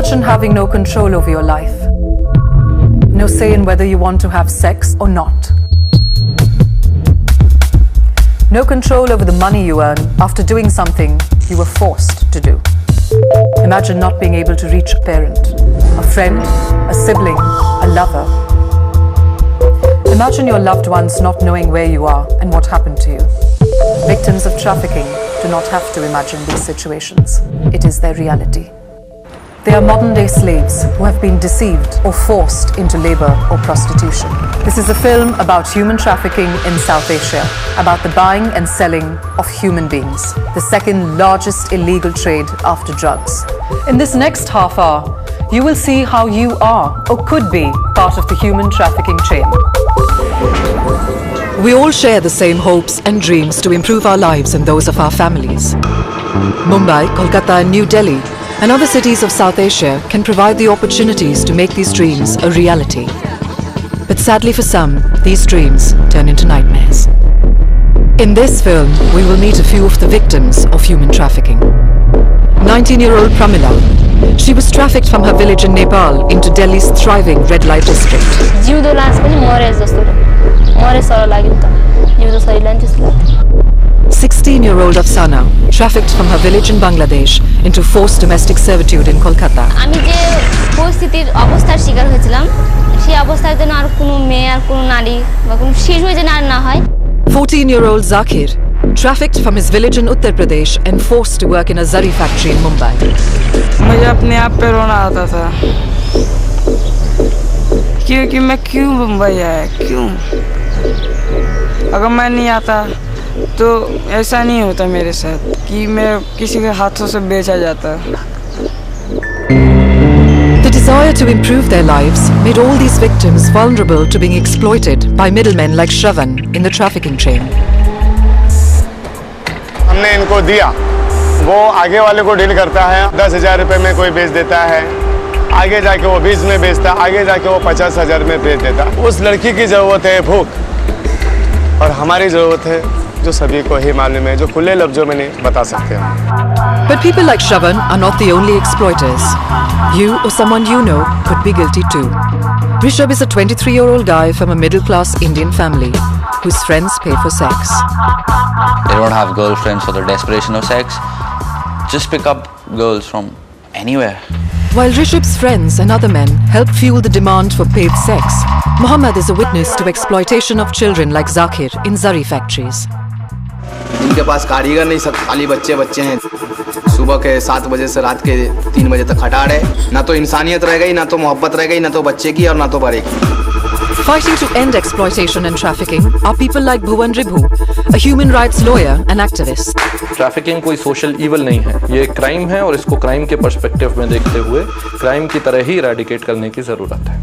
Imagine having no control over your life. No say in whether you want to have sex or not. No control over the money you earn after doing something you were forced to do. Imagine not being able to reach a parent, a friend, a sibling, a lover. Imagine your loved ones not knowing where you are and what happened to you. Victims of trafficking do not have to imagine these situations. It is their reality. They are modern-day slaves who have been deceived or forced into labor or prostitution. This is a film about human trafficking in South Asia, about the buying and selling of human beings, the second largest illegal trade after drugs. In this next half hour, you will see how you are or could be part of the human trafficking chain. We all share the same hopes and dreams to improve our lives and those of our families. Mumbai, Kolkata and New Delhi and other cities of South Asia can provide the opportunities to make these dreams a reality. But sadly for some, these dreams turn into nightmares. In this film, we will meet a few of the victims of human trafficking. 19-year-old Pramila. She was trafficked from her village in Nepal into Delhi's thriving red light district. 16-year-old Afsana, trafficked from her village in Bangladesh into forced domestic servitude in Kolkata. 14-year-old Zakir, trafficked from his village in Uttar Pradesh and forced to work in a zari factory in Mumbai. मुझे अपने आप पे रोना आता था क्योंकि मैं क्यों मुंबई आया क्यों अगर मैं नहीं आता तो ऐसा नहीं होता मेरे साथ कि मैं किसी के हाथों से बेचा जाता. The desire to improve their lives made all these victims vulnerable to being exploited by middlemen like Shravan in the trafficking chain. हमने इनको दिया, वो आगे वाले को डील करता है, 10,000 रुपए में कोई बेच देता है, आगे जाके वो 20 में बेचता, आगे जाके वो 50,000 में बेच देता. उस लड़की की जरूरत है भूख और हमारी जरूरत है जो सभी को ही मालूम है, जो खुले लफ्जों में नहीं बता सकते हैं. But people like Shravan are not the only exploiters. You or someone you know could be guilty too. Rishabh is a 23-year-old guy from a middle-class Indian family whose friends pay for sex. They don't have girlfriends for the desperation of sex. Just pick up girls from anywhere. While Rishabh's friends and other men help fuel the demand for paid sex, Mohammed is a witness to exploitation of children like Zakir in zari factories. इनके पास कारीगर नहीं, सब खाली बच्चे हैं. सुबह के 7 बजे से रात के 3 बजे तक खटाड़ है. ना तो इंसानियत रह गई, ना तो मोहब्बत रह गई, ना तो बच्चे की और ना तो बड़े की. Fighting to end exploitation and trafficking are people like Bhuvan Ribhu, a human rights lawyer and activist. Trafficking कोई सोशल इवल नहीं है, ये एक क्राइम है और इसको क्राइम के पर्सपेक्टिव में देखते हुए क्राइम की तरह ही इरेडिकेट करने की जरूरत है.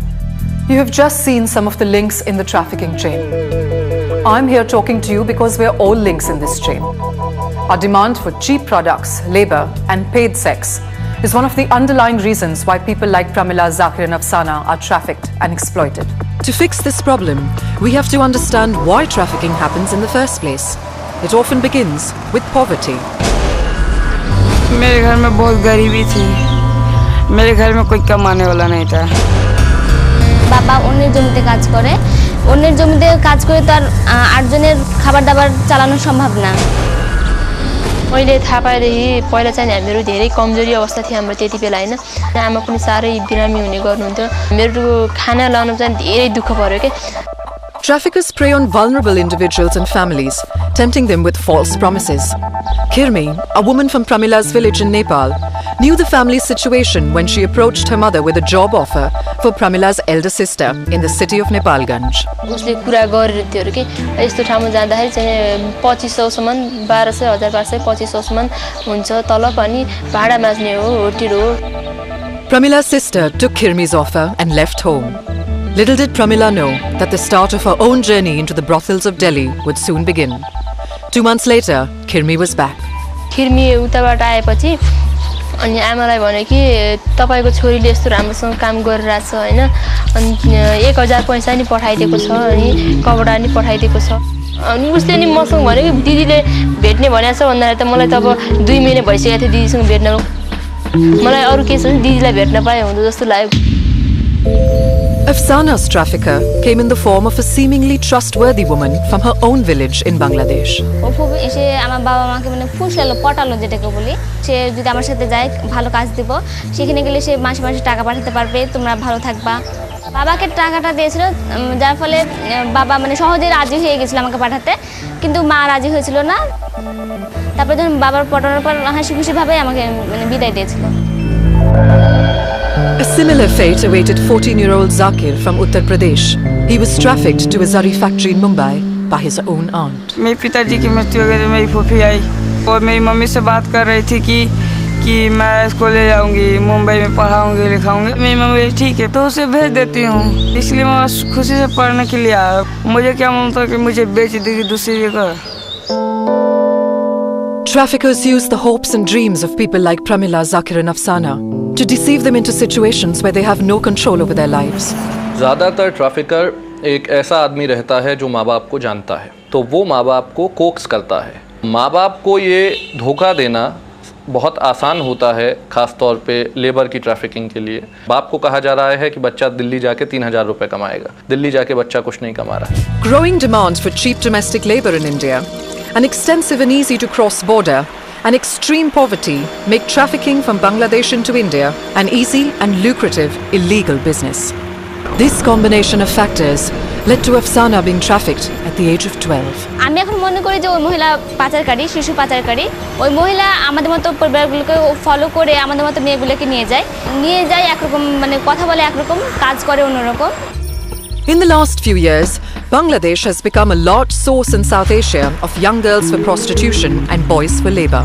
You have just seen some of the links in the trafficking chain. I'm here talking to you because we're all links in this chain. Our demand for cheap products, labor and paid sex is one of the underlying reasons why people like Pramila, Zakir and Afsana are trafficked and exploited. To fix this problem, we have to understand why trafficking happens in the first place. It often begins with poverty. मेरे घर में बहुत गरीबी थी. मेरे घर में कोई कमाने वाला नहीं था. বাবা অন্যের জমিতে কাজ করে, অন্যের জমিতে কাজ করে তার 8 জনের খাবার দাবার চালানো সম্ভব না. मैले थाहा पाएदेखि पहिला चाहिँ हामीहरू धेरै कमजोरी अवस्था थियो हाम्रो त्यति बेला हैन. आमा पनि सारै बिरामी हुने गर्नुहुन्थ्यो. मेरो खाना लाउन चाहिँ धेरै दुःख पर्यो के. Traffickers prey on vulnerable individuals and families, tempting them with false promises. Kirmi, a woman from Pramila's village in Nepal, knew the family's situation when she approached her mother with a job offer for Pramila's elder sister in the city of Nepalganj. उसले कुरा गरेर थियो के यस्तो ठाउँमा जाँदाखेरि चाहिँ 2500 सम्म 1200 1500 2500 सम्म हुन्छ तलब अनि भाडा माझ्ने हो होटल हो. Pramila's sister took Kirmi's offer and left home. Little did Pramila know that the start of her own journey into the brothels of Delhi would soon begin. 2 months later, Kirmi was back. Kirmi उताबाट आएपछि अनि आमालाई भने कि तपाईको छोरीले यस्तो राम्रोसँग काम गरिरहेछ हैन अनि 1000 पैसा नि पठाइदिएको छ अनि कपडा नि पठाइदिएको छ. अनि उसले नि मसँग भने कि दिदीले भेट्ने भनेछ भन्दा त मलाई त अब 2 महिना भइसकेको थियो दिदीसँग भेट्न. मलाई अरू केही छ दिदीलाई भेट्न पाए हुँदो जस्तो लाग्यो। Afsana's trafficker came in the form of a seemingly trustworthy woman from her own village in Bangladesh. এসে আমার বাবা মাকে মানে ফুসলালো পটালো যেটাকে বলি, সে যদি আমার সাথে যায় ভালো কাজ দিব, সেখানে গেলে সে মাসে মাসে টাকা পাঠাতে পারবে, তোমরা ভালো থাকবা। বাবাকে টাকাটা দিয়েছিল, যার ফলে বাবা মানে সহজে রাজি হয়ে গেছিল আমাকে পাঠাতে, কিন্তু মা রাজি হয়েছিল না। তারপরে যখন বাবার পটানোর পর হাসি খুশিভাবে আমাকে মানে বিদায় দিয়েছিল। A similar fate awaited 14-year-old Zakir from Uttar Pradesh. He was trafficked to a zari factory in Mumbai by his own aunt. मेरे पिताजी की मृत्यु हो गई, मेरी फूफी आई और मेरी मम्मी से बात कर रही थी कि मैं इसको ले जाऊंगी, मुंबई में पढ़ाऊंगी लिखाऊंगी। मेरी मम्मी ठीक है तो उसे भेज देती हूँ, इसलिए मैं खुशी से पढ़ने के लिए आया। मुझे क्या मालूम था कि मुझे बेच देगी दूसरी जगह। Traffickers use the hopes and dreams of people like Pramila, Zakir and Afsana to deceive them into situations where they have no control over their lives. ज़्यादातर ट्रैफिकर एक ऐसा आदमी रहता है जो माँ बाप को जानता है, तो वो माँ बाप को कोक्स करता है। माँ बाप को ये धोखा देना बहुत आसान होता है, ख़ास तौर पे लेबर की ट्रैफिकिंग के लिए। बाप को कहा जा रहा है कि बच्चा दिल्ली जाके 3,000 रुपये कमाएगा, दिल्ली जाके बच्चा कुछ नहीं कमा रहा है। Growing demand for cheap domestic labor in India, an extensive and easy to cross border, and extreme poverty make trafficking from Bangladesh into India an easy and lucrative illegal business. This combination of factors led to Afsana being trafficked at the age of 12. আমি এখন মনে করি যে ওই মহিলা পাচারকারী, শিশু পাচারকারী, ওই মহিলা আমাদের মতো পরিবারগুলোকে ফলো করে আমাদের মতো মেয়েগুলোকে নিয়ে যায় একরকম, মানে কথা বলে একরকম, কাজ করে অন্যরকম। In the last few years, Bangladesh has become a large source in South Asia of young girls for prostitution and boys for labor.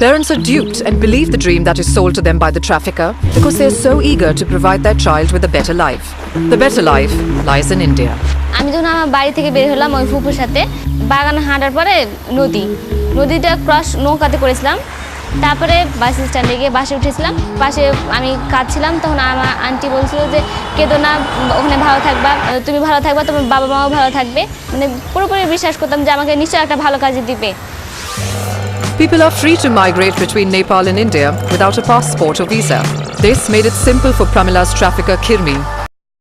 Parents are duped and believe the dream that is sold to them by the trafficker because they are so eager to provide their child with a better life. The better life lies in India. আমি যখন আমার বাড়ি থেকে বের হলাম ওই ফুপুর সাথে, বাগানে হাঁটার পরে নদীটা ক্রস নৌকাতে করেছিলাম। তারপরে বাস স্ট্যান্ডে গিয়ে বাসে উঠেছিলাম, বাসে আমি কাঁদছিলাম, তখন আমার আন্টি বলছিল যে কেঁদো না, ওখানে ভালো থাকবা, তুমি ভালো থাকবা, তোমার বাবা মাও ভালো থাকবে। মানে পুরোপুরি বিশ্বাস করতাম যে আমাকে নিশ্চয়ই একটা ভালো কাজে দিবে। People are free to migrate between Nepal and India without a passport or visa. This made it simple for Pramila's trafficker Kirmi